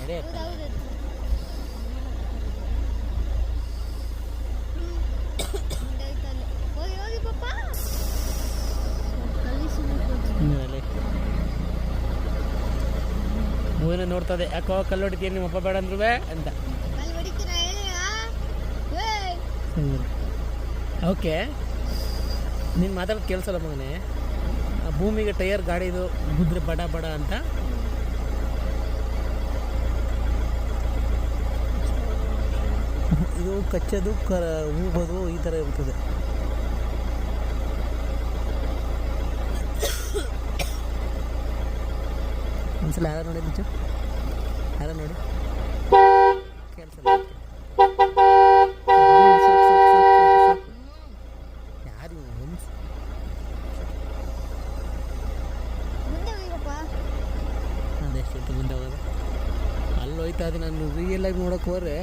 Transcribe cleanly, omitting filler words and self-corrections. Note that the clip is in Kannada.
ನಡೆ ಅಕ್ಕ. ಮೂವಿನ ನೋಡ್ತದೆ, ಯಾಕೋ ಕಲ್ಲು ಹೊಡಿತೀಯ ನಿಮ್ಮಪ್ಪ ಬೇಡ ಅಂದ್ರು ಅಂತ. ಓಕೆ, ನೀನು ಮಾತಾಡೋದು ಕೇಳಿಸಲ್ಲ ಮಗನೇ. ಆ ಭೂಮಿಗೆ ಟೈರ್ ಗಾಡಿದು ಗುದ್ರೆ ಬಡ ಬಡ ಅಂತ. ಇದು ಕಚ್ಚೋದು ಹೂಬೋದು ಈ ಥರ ಇರ್ತದೆ. ಒಂದ್ಸಲ ಯಾರು ನೋಡಿ ಮುಂಚೆ, ಯಾರು ನೋಡಿ ಕೇಳಿಸಲ್ಲ. ಯಾರು ಅದೆಷ್ಟು ಮುಂದೆ ಹೋಗೋದು ಅಲ್ಲಿ ಹೋಯ್ತಾ ಅದು. ನಾನು ರಿಯಲ್ ಆಗಿ ನೋಡೋಕೆ ಹೋದ್ರೆ